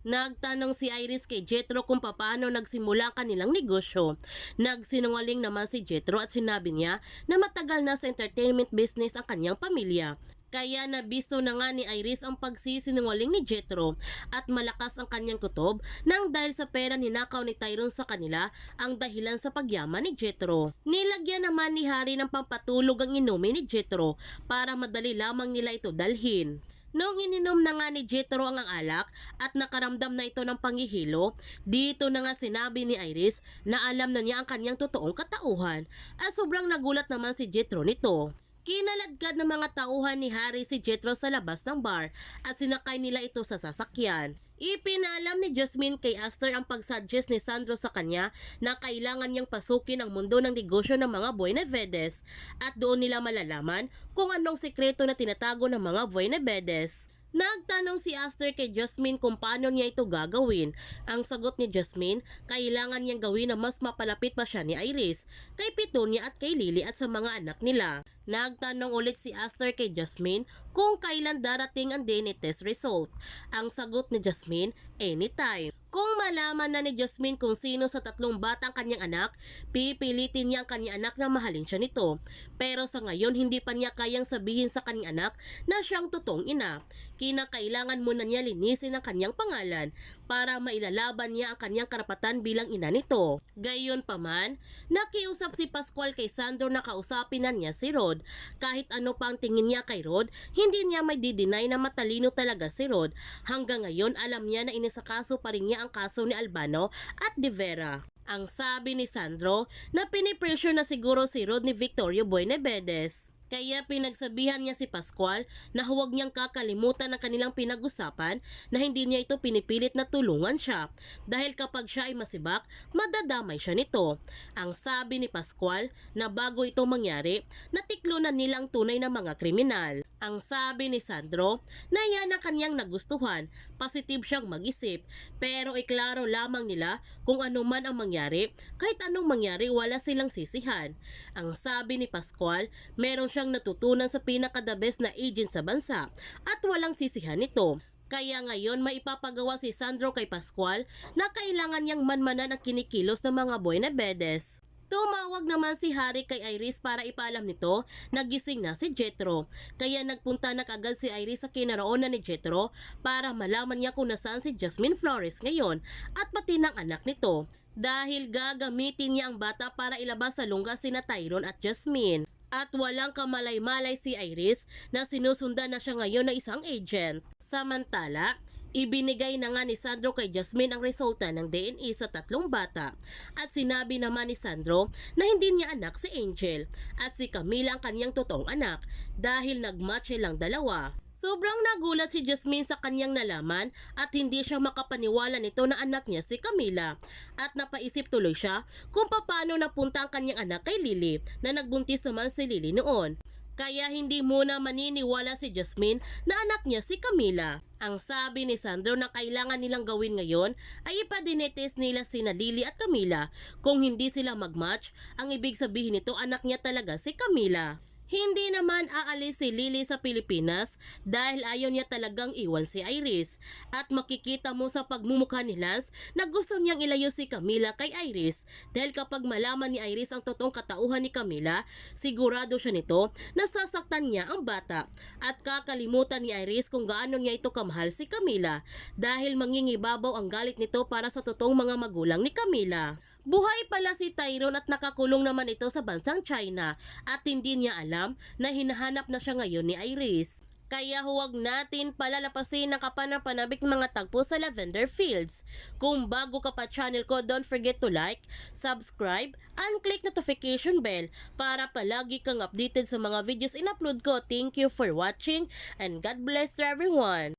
Nagtanong si Iris kay Jetro kung paano nagsimula ang kanilang negosyo. Nagsinungaling naman si Jetro at sinabi niya na matagal na sa entertainment business ang kanyang pamilya. Kaya nabisto na nga ni Iris ang pagsisinungaling ni Jetro at malakas ang kanyang kutob nang dahil sa pera ninakaw ni Tyrone sa kanila ang dahilan sa pagyaman ni Jetro. Nilagyan naman ni Harry ng pampatulog ang inumin ni Jetro para madali lamang nila ito dalhin. Noong ininom na nga ni Jetro ang alak at nakaramdam na ito ng pangihilo, dito na nga sinabi ni Iris na alam na niya ang kanyang totoong katauhan at sobrang nagulat naman si Jetro nito. Kinaladkad ng mga tauhan ni Harry si Jetro sa labas ng bar at sinakay nila ito sa sasakyan. Ipinalam ni Jasmine kay Aster ang pagsuggest ni Sandro sa kanya na kailangan niyang pasukin ang mundo ng negosyo ng mga Buenavedes at doon nila malalaman kung anong sekreto na tinatago ng mga Buenavedes. Nagtanong si Aster kay Jasmine kung paano niya ito gagawin. Ang sagot ni Jasmine, kailangan niyang gawin na mas mapalapit pa siya ni Iris, kay Petunia at kay Lily at sa mga anak nila. Nagtanong ulit si Aster kay Jasmine kung kailan darating ang DNA test result. Ang sagot ni Jasmine, anytime. Kung malaman na ni Jasmine kung sino sa tatlong batang kanyang anak, pipilitin niya ang kanyang anak na mahalin siya nito. Pero sa ngayon, hindi pa niya kayang sabihin sa kanyang anak na siyang totoong ina. Kinakailangan muna niya linisin ang kanyang pangalan para mailalaban niya ang kanyang karapatan bilang ina nito. Gayon pa man, nakiusap si Pascual kay Sandro na kausapin na niya si Rod. Kahit ano pa ang tingin niya kay Rod, hindi niya may dideny na matalino talaga si Rod. Hanggang ngayon, alam niya na inisakaso pa rin niya ang kaso ni Albano at De Vera. Ang sabi ni Sandro na pinipressure na siguro si Rod ni Victorio Buenavedes. Kaya pinagsabihan niya si Pascual na huwag niyang kakalimutan ang kanilang pinag-usapan na hindi niya ito pinipilit na tulungan siya dahil kapag siya ay masibak, madadamay siya nito. Ang sabi ni Pascual na bago ito mangyari, natiklunan nila ang tunay na mga kriminal. Ang sabi ni Sandro na yan ang kanyang nagustuhan, positive siyang mag-isip, pero iklaro lamang nila kung ano man ang mangyari, kahit anong mangyari wala silang sisihan. Ang sabi ni Pascual, meron siyang natutunan sa pinaka-the best na agent sa bansa at walang sisihan nito. Kaya ngayon maipapagawa si Sandro kay Pascual na kailangan niyang manmanan ang kinikilos ng mga Buenavedes. Tumawag naman si Harry kay Iris para ipaalam nito na gising na si Jetro. Kaya nagpunta na kagad si Iris sa kinaroonan ni Jetro para malaman niya kung nasaan si Jasmine Flores ngayon at pati ng anak nito. Dahil gagamitin niya ang bata para ilabas sa lungga sina Tyrone at Jasmine. At walang kamalay-malay si Iris na sinusundan na siya ngayon ng isang agent. Samantala, ibinigay na nga ni Sandro kay Jasmine ang resulta ng DNA sa tatlong bata at sinabi naman ni Sandro na hindi niya anak si Angel at si Camila ang kanyang totoong anak dahil nagmatch silang dalawa. Sobrang nagulat si Jasmine sa kanyang nalaman at hindi siya makapaniwala nito na anak niya si Camila at napaisip tuloy siya kung paano napunta ang kanyang anak kay Lily na nagbuntis naman si Lily noon. Kaya hindi muna maniniwala si Jasmine na anak niya si Camila. Ang sabi ni Sandro na kailangan nilang gawin ngayon ay ipadinetest nila sina Lily at Camila. Kung hindi sila magmatch, ang ibig sabihin nito anak niya talaga si Camila. Hindi naman aalis si Lily sa Pilipinas dahil ayaw niya talagang iwan si Iris. At makikita mo sa pagmumukha ni Lance na gusto niyang ilayo si Camila kay Iris dahil kapag malaman ni Iris ang totoong katauhan ni Camila, sigurado siya nito na sasaktan niya ang bata. At kakalimutan ni Iris kung gaano niya ito kamahal si Camila dahil mangingibabaw ang galit nito para sa totoong mga magulang ni Camila. Buhay pala si Tyrone at nakakulong naman ito sa bansang China at hindi niya alam na hinahanap na siya ngayon ni Iris. Kaya huwag natin palalapasin ang kapanapanabik mga tagpo sa Lavender Fields. Kung bago ka pa channel ko, don't forget to like, subscribe, and click notification bell para palagi kang updated sa mga videos in-upload ko. Thank you for watching and God bless to everyone.